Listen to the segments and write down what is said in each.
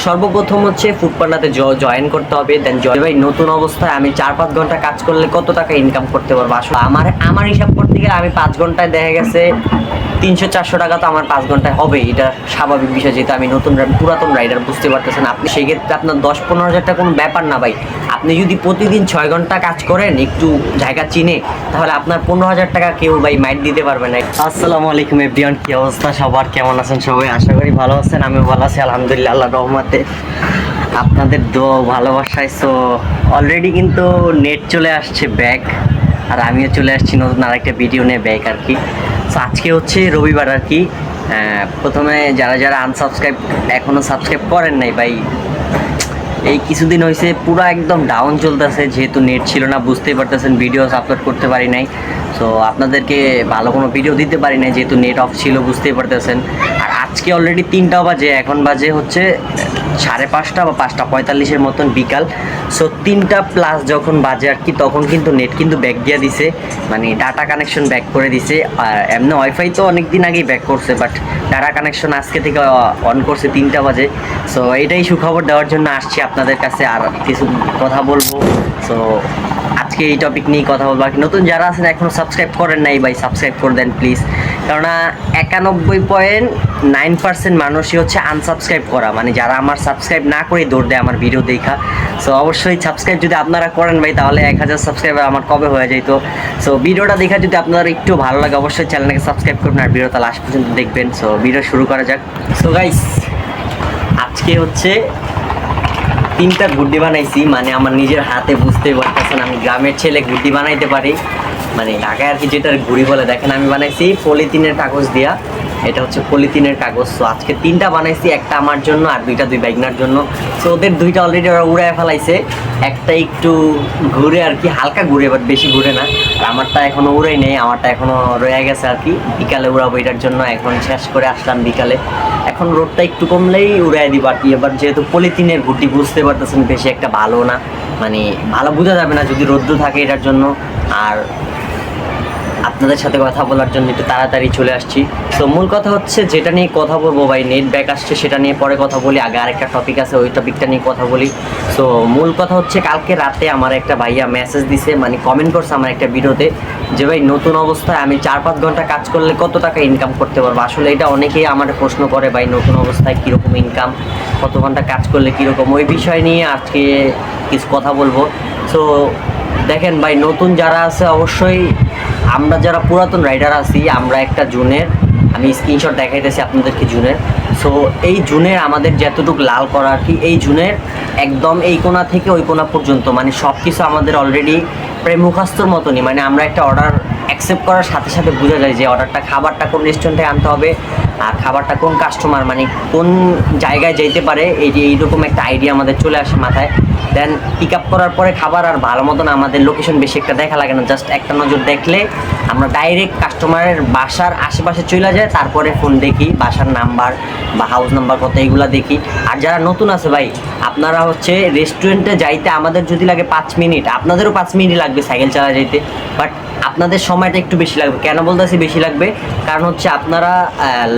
সর্বপ্রথম হচ্ছে ফুডপান্ডাতে জয়েন করতে হবে। দেন ভাই নতুন অবস্থায় আমি 4-5 ঘন্টা কাজ করলে কত টাকা ইনকাম করতে পারবো? আসলে আমার হিসাব করতে গেলে আমি 5 ঘন্টায় দেখা গেছে 300-400 টাকা তো আমার 5 ঘন্টায় হবে। এটা স্বাভাবিক বিষয়, যেহেতু আমি পুরাতন রাইডার, বুঝতে পারতেছেন আপনি। সেক্ষেত্রে আপনার 10-15 হাজার টাকা কোনো ব্যাপার না ভাই। আপনি যদি প্রতিদিন 6 ঘন্টা কাজ করেন, একটু জায়গা চিনে, তাহলে আপনার 15 হাজার টাকা কেউ ভাই মাইট দিতে পারবে না। আসসালামু আলাইকুম এভরিওয়ান, কি অবস্থা সবার? কেমন আছেন সবাই? আশা করি ভালো আছেন। আমিও ভালো আছি আলহামদুলিল্লাহ, আল্লাহর রহমতে, আপনাদের দোয়া ভালোবাসায়। সো অলরেডি কিন্তু নেট চলে আসছে ব্যাক, আর আমিও চলে আসছি নতুন আরেকটা ভিডিও নিয়ে ব্যাক আর কি। সো আজকে হচ্ছে রবিবার আর কি। প্রথমে যারা আনসাবস্ক্রাইব এখনও সাবস্ক্রাইব করেন নাই ভাই, এই কিছুদিন হয়েছে পুরো একদম ডাউন চলতেছে, যেহেতু নেট ছিল না, বুঝতেই পারতেছেন, ভিডিও আপলোড করতে পারি নাই। সো আপনাদেরকে ভালো কোনো ভিডিও দিতে পারি নাই, যেহেতু নেট অফ ছিল, বুঝতেই পারতেছেন। আর আজকে অলরেডি 3টা বাজে, এখন বাজে হচ্ছে 5:30 বা 5:45 মতন বিকাল। সো 3টা প্লাস যখন বাজে আর কি, তখন কিন্তু নেট কিন্তু ব্যাক দিয়ে দিছে, মানে ডাটা কানেকশন ব্যাক করে দিছে। আর এমনি ওয়াইফাই তো অনেক দিন আগেই ব্যাক করছে, বাট ডাটা কানেকশন আজকে থেকে অন করছে 3টা বাজে। সো এটাই সুখবর দেওয়ার জন্য আসছি আপনাদের কাছে, আর কিছু কথা বলবো। সো আজকে এই টপিক নিয়ে কথা বলবো। আর নতুন যারা আছেন এখনও সাবস্ক্রাইব করেন নাই ভাই, সাবস্ক্রাইব করে দেন প্লিজ। কেননা 91.9% মানুষই হচ্ছে আনসাবস্ক্রাইব করা, মানে যারা আমার সাবস্ক্রাইব না করে দৌড় দেয় আমার ভিডিও দেখা। সো অবশ্যই সাবস্ক্রাইব যদি আপনারা করেন ভাই, তাহলে 1000 সাবস্ক্রাইবার আমার কবে হয়ে যেত। সো ভিডিওটা দেখা যদি আপনাদের একটু ভালো লাগে, অবশ্যই চ্যানেলটাকে সাবস্ক্রাইব করবেন আর ভিডিওটা লাস্ট পর্যন্ত দেখবেন। সো ভিডিও শুরু করা যাক। সো গাইস, আজকে হচ্ছে 3টা গুড্ডি বানাইছি, মানে আমার নিজের হাতে, বুঝতেই পারতেছেন আমি গ্রামের ছেলে, গুড্ডি বানাইতে পারি, মানে ঢাকায় আর কি যেটার ঘুড়ি বলে। দেখেন আমি বানাইছি পলিথিনের কাগজ দিয়া, এটা হচ্ছে পলিথিনের কাগজ। সো আজকে 3টা বানাইছি, একটা আমার জন্য আর দুই বাইকনার জন্য। সো ওদের 2টা অলরেডি ওরা উড়ায় ফেলাইছে, একটা একটু ঘুরে আর কি, হালকা ঘুরে, বাট বেশি ঘুরে না। আর আমারটা এখনও উড়াই নেই, আমারটা এখনও রয়ে গেছে আর কি, বিকালে উড়াবো এটার জন্য। এখন শেষ করে আসলাম বিকালে, এখন রোদটা একটু কমলেই উড়াই দিব আর কি। এবার যেহেতু পলিথিনের গুটি, বুঝতে পারতেছেন বেশি একটা ভালো না, মানে ভালো বোঝা যাবে না যদি রোদ্দু থাকে, এটার জন্য। আর আপনাদের সাথে কথা বলার জন্য একটু তাড়াতাড়ি চলে আসছি। তো মূল কথা হচ্ছে যেটা নিয়ে কথা বলবো ভাই, নেট ব্যাক আসছে, সেটা নিয়ে পরে কথা বলি। আগে আরেকটা টপিক আছে, ওই টপিকটা নিয়ে কথা বলি। সো মূল কথা হচ্ছে, কালকে রাতে আমার একটা ভাইয়া মেসেজ দিছে, মানে কমেন্ট করছে আমার একটা ভিডিওতে, যে ভাই নতুন অবস্থায় আমি 4-5 ঘন্টা কাজ করলে কত টাকা ইনকাম করতে পারবো? আসলে এটা অনেকেই আমার প্রশ্ন করে ভাই, নতুন অবস্থায় কীরকম ইনকাম, কত ঘন্টা কাজ করলে কীরকম, ওই বিষয় নিয়ে আজকে কিছু কথা বলবো। সো দেখেন ভাই, নতুন যারা আছে, অবশ্যই আমরা যারা পুরাতন রাইডার আছি, আমরা একটা জুনের, আমি স্ক্রিনশট দেখাইতেছি আপনাদেরকে জুনের। সো এই জুনের আমাদের যতটুকু লাল করা আর কি, এই জুনের একদম এই কোণা থেকে ওই কোণা পর্যন্ত, মানে সব কিছু আমাদের অলরেডি প্রায় মুখাস্তর মতনই। মানে আমরা একটা অর্ডার অ্যাকসেপ্ট করার সাথে সাথে বোঝা যায় যে অর্ডারটা, খাবারটা কোন রেস্টুরেন্ট থেকে আনতে হবে, আর খাবারটা কোন কাস্টমার, মানে কোন জায়গায় যেতে পারে, এইরকম একটা আইডিয়া আমাদের চলে আসে মাথায়। দেন পিক আপ করার পরে খাবার আর ভালো মতন আমাদের লোকেশন বেশি একটা দেখা লাগে না, জাস্ট একটা নজর দেখলে আমরা ডাইরেক্ট কাস্টমারের বাসার আশেপাশে চলে যায়, তারপরে ফোন দেখি, বাসার নাম্বার বা হাউস নাম্বার কত, এইগুলো দেখি। আর যারা নতুন আছে ভাই, আপনারা হচ্ছে রেস্টুরেন্টে যাইতে আমাদের যদি লাগে 5 মিনিট, আপনাদেরও 5 মিনিট লাগবে সাইকেল চালা যাইতে, বাট আপনাদের সময়টা একটু বেশি লাগবে। কেন বলতেছি বেশি লাগবে? কারণ হচ্ছে আপনারা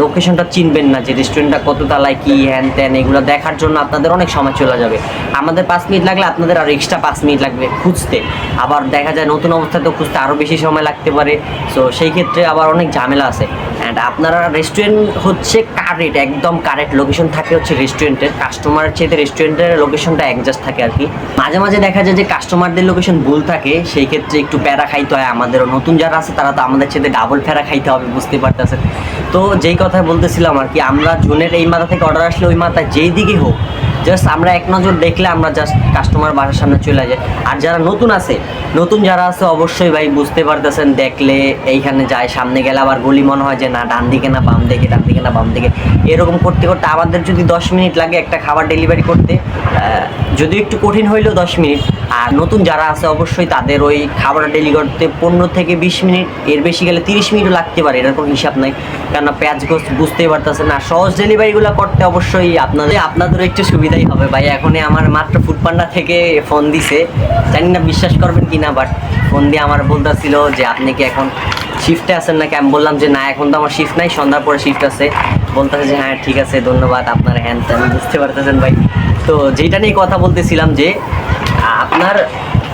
লোকেশনটা চিনবেন না, যে রেস্টুরেন্টটা কত তালায়, কি হ্যান ত্যান, এগুলো দেখার জন্য আপনাদের অনেক সময় চলে যাবে। আমাদের 5 মিনিট লাগলে আপনাদের আর এক্সট্রা 5 মিনিট লাগবে খুঁজতে। আবার দেখা যায় নতুন অবস্থায় তো খুঁজতে আরও বেশি সময় লাগতে পারে। সো সেই ক্ষেত্রে আবার অনেক ঝামেলা আছে। অ্যান্ড আপনারা রেস্টুরেন্ট হচ্ছে কারেক্ট, একদম কারেক্ট লোকেশন থাকে হচ্ছে রেস্টুরেন্টের, কাস্টমারের চেয়ে রেস্টুরেন্টের লোকেশনটা অ্যাডজাস্ট থাকে আর কি। মাঝে মাঝে দেখা যায় যে কাস্টমারদের লোকেশন ভুল থাকে, সেই ক্ষেত্রে একটু প্যারা খাইতে হয় আমাদেরও। নতুন যারা আছে তারা তো আমাদের চেয়ে ডাবল প্যারা খাইতে হবে, বুঝতে পারতেছেন। তো যেই কথা বলতেছিলাম আর কি, আমরা জুনের এই মাথা থেকে অর্ডার আসলে ওই মাথায় যেই দিকে হোক, জাস্ট আমরা এক নজর দেখলে আমরা জাস্ট কাস্টমার বাসার সামনে চলে যায়। আর যারা নতুন যারা আছে অবশ্যই ভাই বুঝতে পারতেছেন, দেখলে এইখানে যায়, সামনে গেলে আবার গলি মনে হয় যে না ডান দিকে না বাম দিকে, ডান দিকে না বাম দিকে, এরকম করতে করতে আমাদের যদি 10 মিনিট লাগে একটা খাবার ডেলিভারি করতে, যদি একটু কঠিন হইলেও 10 মিনিট। আর নতুন যারা আছে অবশ্যই তাদের ওই খাবার ডেলিভারি করতে 15 থেকে 20 মিনিট, এর বেশি গেলে 30 মিনিটও লাগতে পারে, এটার কোনো হিসাব নাই। কেননা পেঁয়াজ গোস্ত বুঝতেই পারতেছেন না, সহজ ডেলিভারিগুলো করতে অবশ্যই আপনাদেরও একটু সুবিধা দিতেই হবে ভাই। এখনই আমার মাত্র ফুডপান্ডা থেকে ফোন দিছে, জানি না বিশ্বাস করবেন কি না, বাট ফোন দিয়ে আমার বলতেছিল যে আপনি কি এখন শিফটে আছেন নাকি। আমি বললাম যে না, এখন তো আমার শিফট নাই, সন্ধ্যার পরে শিফট আছে। বলতেছে যে হ্যাঁ ঠিক আছে, ধন্যবাদ আপনার হ্যান্ড, আমি বুঝতে পারতেছেন ভাই। তো যেটা নিয়ে কথা বলতেছিলাম যে আপনার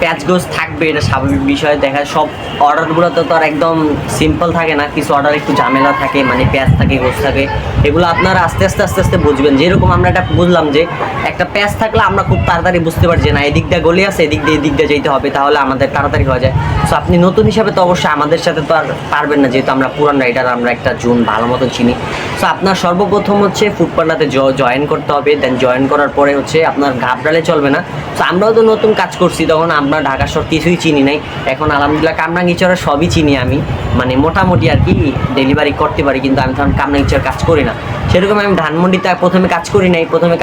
প্যাচ গোছ থাকবে, এটা স্বাভাবিক বিষয়। দেখা সব অর্ডারগুলো তো আর একদম সিম্পল থাকে না, কিছু অর্ডার একটু ঝামেলা থাকে, মানে প্যাচ থাকে, গোছ থাকে, এগুলো আপনারা আস্তে আস্তে আস্তে আস্তে বুঝবেন। যেরকম আমরা এটা বুঝলাম যে একটা প্যাচ থাকলে আমরা খুব তাড়াতাড়ি বুঝতে পারি যে না এদিক দিয়ে গলি আছে, এদিক দিয়ে যেতে হবে, তাহলে আমাদের তাড়াতাড়ি হয়ে যায়। সো আপনি নতুন হিসাবে তো অবশ্যই আমাদের সাথে তো আর পারবেন না, যেহেতু আমরা পুরান রাইডার, আমরা একটা জোন ভালো মতো চিনি। সো আপনার সর্বপ্রথম হচ্ছে ফুডপান্ডাতে জয়েন করতে হবে। দেন জয়েন করার পরে হচ্ছে আপনার ঘাবড়ালে চলবে না। সো আমরাও তো নতুন কাজ করছি, তখন আমরা ঢাকা শহর কিছুই চিনি নাই। এখন আলহামদুলিল্লাহ কামরাঙ্গীচরের সবই চিনি আমি, মানে মোটামুটি আর কি ডেলিভারি করতে পারি, কিন্তু আমি তখন কামরাঙ্গীচর কাজ করি না। সেরকম আমি ধানমন্ডিতে প্রথমে কাজ করি নাই, প্রথমে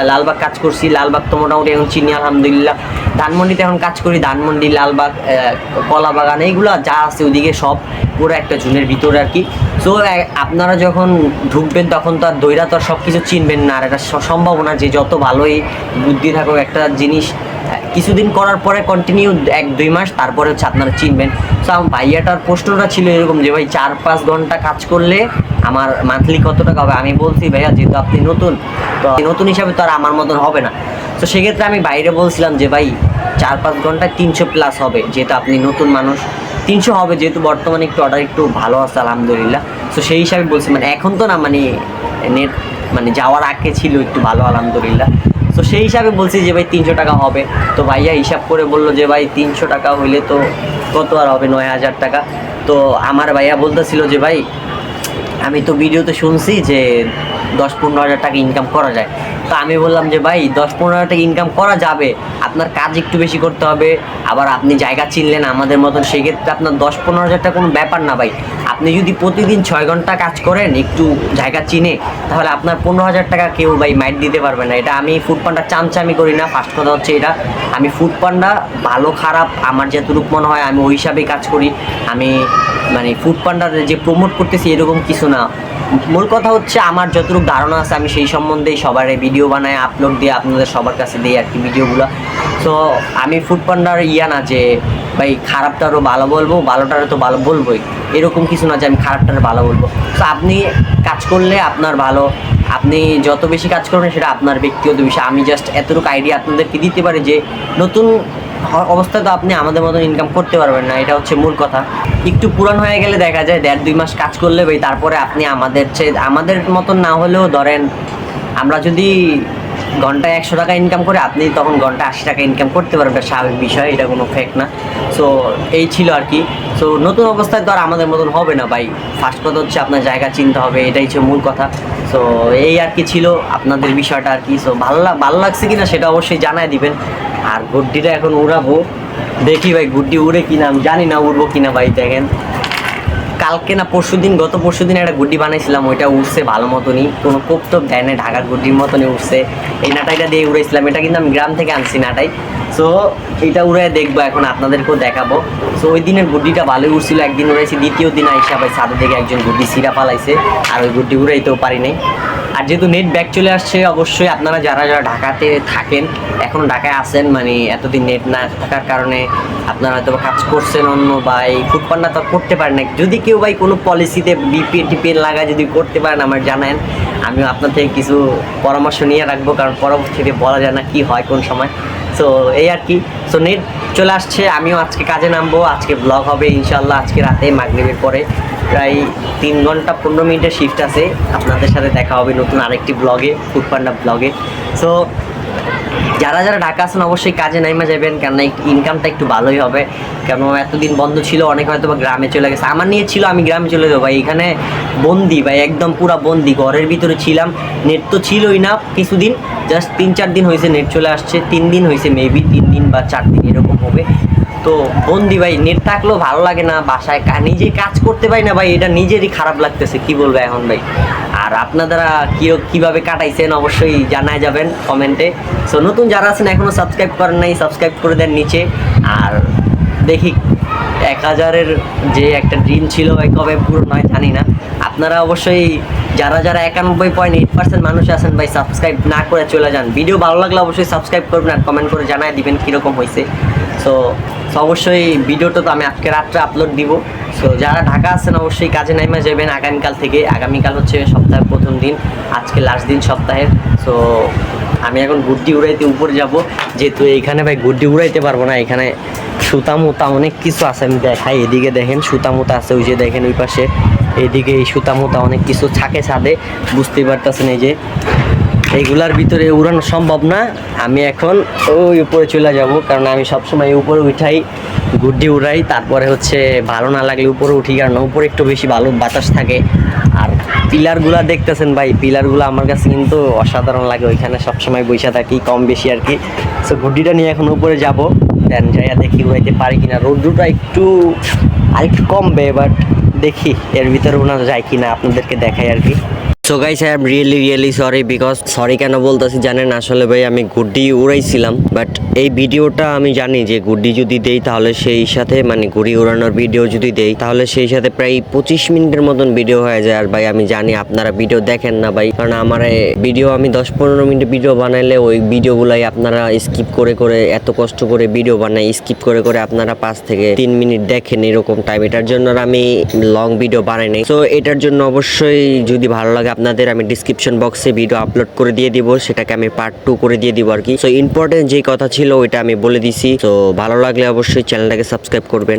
লালবাগ কাজ করছি। লালবাগ তো মোটামুটি এখন চিনি আলহামদুলিল্লাহ। ধানমন্ডিতে এখন কাজ করি, ধানমন্ডি, লালবাগ, কলাবাগান, এইগুলো যা আছে ওইদিকে সব পুরো একটা জুনের ভিতরে আর কি। সো আপনারা যখন ঢুকবেন তখন তো আর দইরা তো আর সব কিছু চিনবেন না, আর এটা সম্ভব না যে যত ভালোই বুদ্ধি থাকুক একটা জিনিস কিছুদিন করার পরে কন্টিনিউ 1-2 মাস তারপরে হচ্ছে আপনারা চিনবেন। সো আমার ভাইয়াটার প্রশ্নটা ছিল এরকম যে ভাই 4-5 ঘন্টা কাজ করলে আমার মান্থলি কত টাকা হবে। আমি বলছি ভাইয়া যেহেতু আপনি নতুন, তো নতুন হিসাবে তো আর আমার মতন হবে না। তো সেক্ষেত্রে আমি বাইরে বলছিলাম যে ভাই 4-5 ঘন্টায় 300+ হবে, যেহেতু আপনি নতুন মানুষ, 300 হবে, যেহেতু বর্তমানে একটু অর্ডার একটু ভালো আছে আলহামদুলিল্লাহ। তো সেই হিসাবে বলছি, মানে এখন তো না, মানে নেট মানে যাওয়ার আগে ছিল একটু ভালো আলহামদুলিল্লাহ। তো সেই হিসাবে বলছি যে ভাই 300 টাকা হবে। তো ভাইয়া হিসাব করে বললো যে ভাই 300 টাকা হইলে তো কত আর হবে, 9,000 টাকা। তো আমার ভাইয়া বলতেছিল যে ভাই আমি তো ভিডিওতে শুনছি যে 10-15 হাজার টাকা ইনকাম করা যায়। তো আমি বললাম যে ভাই 10-15 হাজার টাকা ইনকাম করা যাবে, আপনার কাজ একটু বেশি করতে হবে, আবার আপনি জায়গা চিনলেন আমাদের মতন, সেক্ষেত্রে আপনার 10-15 হাজার টাকা কোনো ব্যাপার না ভাই। আপনি যদি প্রতিদিন 6 ঘন্টা কাজ করেন একটু জায়গা চিনে, তাহলে আপনার 15,000 টাকা কেউ ভাই মাইট দিতে পারবে না। এটা আমি ফুডপান্ডা চামচামি করি না, ফার্স্ট কথা হচ্ছে এটা। আমি ফুডপান্ডা ভালো খারাপ আমার যতটুকু মনে হয় আমি ওই হিসাবেই কাজ করি। আমি মানে ফুডপান্ডার যে প্রমোট করতেছি এরকম কিছু না। মূল কথা হচ্ছে আমার যতটুকু ধারণা আছে আমি সেই সম্বন্ধেই সবার ভিডিও বানাই, আপলোড দিয়ে আপনাদের সবার কাছে দিই আর কি ভিডিওগুলো। সো আমি ফুডপান্ডার না যে ভাই খারাপটারও ভালো বলবো, ভালোটারও তো ভালো বলবোই, এরকম কিছু না যে আমি খারাপটারও ভালো বলবো। তো আপনি কাজ করলে আপনার ভালো, আপনি যত বেশি কাজ করবেন সেটা আপনার ব্যক্তিগত বিষয়। আমি জাস্ট এতটুকু আইডিয়া আপনাদেরকে দিতে পারি যে নতুন অবস্থায় তো আপনি আমাদের মতন ইনকাম করতে পারবেন না, এটা হচ্ছে মূল কথা। একটু পুরান হয়ে গেলে দেখা যায় 1.5-2 মাস কাজ করলে ভাই তারপরে আপনি আমাদের মতন না হলেও ধরেন আমরা যদি ঘন্টায় 100 টাকা ইনকাম করে, আপনি তখন ঘন্টায় 80 টাকা ইনকাম করতে পারবেন, এটা স্বাভাবিক বিষয়, এটা কোনো ফেক না। সো এই ছিল আর কি। সো নতুন অবস্থায় তো আর আমাদের মতন হবে না ভাই, ফার্স্ট কথা হচ্ছে আপনার জায়গা চিনতে হবে, এটাই হচ্ছে মূল কথা। সো এই আর কি ছিল আপনাদের বিষয়টা আর কি। সো ভালো লাগছে কিনা সেটা অবশ্যই জানায় দিবেন। আর গুড্ডিটা এখন উড়াবো, দেখি ভাই গুড্ডি উড়ে কিনা, আমি জানি না উড়বো কিনা ভাই। দেখেন কালকে না গত পরশু দিন একটা গুড্ডি বানাইছিলাম, ওইটা উঠছে ভালো মতনই, কোনো কোপ টোপ দেয় না, ঢাকার গুড্ডির মতনই উঠছে। এই নাটাইটা দিয়ে উড়েছিলাম, এটা কিন্তু আমি গ্রাম থেকে আনছি নাটাই। সো এটা উড়ে দেখবো, এখন আপনাদেরকেও দেখাবো। সো ওই দিনের গুড্ডিটা ভালোই উঠছিল, একদিন উড়াইছি, দ্বিতীয় দিন আইসা ভাই ছাদে থেকে একজন গুড্ডি সিরা পালাইছে, আর ওই গুড্ডি উড়াইতেও পারি নাই। আর যেহেতু নেট ব্যাক চলে আসছে, অবশ্যই আপনারা যারা যারা ঢাকাতে থাকেন, এখন ঢাকায় আসেন, মানে এতদিন নেট না থাকার কারণে আপনারা হয়তো কাজ করছেন অন্য, বা এই ফুডপান্ডা তো করতে পারেন না। যদি কেউ ভাই কোনো পলিসিতে বিপিএল লাগায় যদি করতে পারেন আমার জানান, আমিও আপনার থেকে কিছু পরামর্শ নিয়ে রাখবো, কারণ পরবর্তীতে বলা যায় না কি হয় কোন সময়। সো এই আর কি। সো নেট চলে আসছে, আমিও আজকে কাজে নামবো, আজকে ব্লগ হবে ইনশাল্লাহ, আজকে রাতে মাগরিবের পরে প্রায় 3 ঘন্টা 15 মিনিটের শিফট আছে। আপনাদের সাথে দেখা হবে নতুন আরেকটি ব্লগে, ফুডপান্ডা ব্লগে। সো যারা যারা ঢাকা আছেন অবশ্যই কাজে নাইমা যাবেন, কেননা ইনকামটা একটু ভালোই হবে। কেন এতদিন বন্ধ ছিল, অনেক হয়তো বা গ্রামে চলে গেছে, আমার নিয়ে ছিল আমি গ্রামে চলে যাবো ভাই, এখানে বন্দি ভাই, একদম পুরা বন্দি, ঘরের ভিতরে ছিলাম। নেট তো ছিলই না কিছুদিন, জাস্ট 3-4 দিন হয়েছে নেট চলে আসছে, 3 দিন হয়েছে, মেবি 3 দিন বা 4 দিন এরকম হবে। তো বন্দি ভাই, নেট থাকলেও ভালো লাগে না, বাসায় নিজে কাজ করতে পারি না ভাই, এটা নিজেরই খারাপ লাগতেছে, কি বলবো এখন ভাই। আর আপনারা কীভাবে কাটাইছেন অবশ্যই জানায় যাবেন কমেন্টে। সো নতুন যারা আছেন এখনও সাবস্ক্রাইব করেন নাই, সাবস্ক্রাইব করে দেন নিচে। আর দেখি 1000-এর যে একটা ড্রিম ছিল ভাই কবে পূরণ হয় জানি না, আপনারা অবশ্যই যারা 91.8% মানুষ আছেন ভাই সাবস্ক্রাইব না করে চলে যান। ভিডিও ভালো লাগলে অবশ্যই সাবস্ক্রাইব করবেন আর কমেন্ট করে জানায় দিবেন কীরকম হয়েছে। সো অবশ্যই ভিডিওটা তো আমি আজকে রাত্রে আপলোড দিব। সো যারা ঢাকা আছেন অবশ্যই কাজে নাইমা যাবেন আগামীকাল থেকে। আগামীকাল হচ্ছে সপ্তাহের প্রথম দিন, আজকে লাস্ট দিন সপ্তাহের। সো আমি এখন গুড্ডি উড়াইতে উপরে যাব, যেহেতু এইখানে ভাই গুড্ডি উড়াইতে পারবো না। এখানে সুতা মুতা অনেক কিছু আছে, আমি দেখাই। এদিকে দেখেন সুতা মুতা আছে, ওই যে দেখেন ওই পাশে, এইদিকে এই সুতা মুতা অনেক কিছু থাকে ছাদে, বুঝতেই পারতেছেন। এই যে এইগুলার ভিতরে উড়ানো সম্ভব না। আমি এখন ওই উপরে চলে যাব, কারণ আমি সবসময় উপরে উঠাই, গুড্ডি উড়াই, তারপরে হচ্ছে ভালো না লাগলে উপরে উঠি, কারণ উপরে একটু বেশি ভালো বাতাস থাকে। আর পিলারগুলা দেখতেছেন ভাই, পিলারগুলো আমার কাছে কিন্তু অসাধারণ লাগে, ওইখানে সবসময় বসে থাকি কম বেশি আর কি। সো গুড্ডিটা নিয়ে এখন উপরে যাব, দেন যাইয়া দেখি উড়াইতে পারি কিনা। রোদ্রুটা একটু আরেকটু কমবে, বাট দেখি এর ভিতরে ওনা যায় কিনা, আপনাদেরকে দেখাই আর কি। So guys I am really sorry, because sorry কেন বলতেছি জানেন, আসলে ভাই আমি গুড্ডি উড়াইছিলাম, বাট এই ভিডিওটা আমি জানি যে গুড্ডি যদি দেই তাহলে সেই সাথে মানে গুড়ি উড়ানোর ভিডিও যদি দেই তাহলে সেই সাথে প্রায় 25 মিনিটের মতন ভিডিও হয়ে যায়। আর ভাই আমি জানি আপনারা ভিডিও দেখেন না ভাই, কারণ আমার ভিডিও আমি 10-15 মিনিট ভিডিও বানাইলে ওই ভিডিওগুলাই আপনারা স্কিপ করে করে, এত কষ্ট করে ভিডিও বানাই স্কিপ করে করে আপনারা 5 থেকে 3 মিনিট দেখেন এরকম টাইম। এটার জন্য আমি লং ভিডিও বানাই নাই। সো এটার জন্য অবশ্যই যদি ভালো লাগে আপনাদের, আমি ডিসক্রিপশন বক্সে ভিডিও আপলোড করে দিয়ে দিব, সেটাকে আমি পার্ট 2 করে দিয়ে দিব আর কি। সো ইম্পর্টেন্ট যে কথা ছিল ওইটা আমি বলে দিছি। তো ভালো লাগলে অবশ্যই চ্যানেলটাকে সাবস্ক্রাইব করবেন।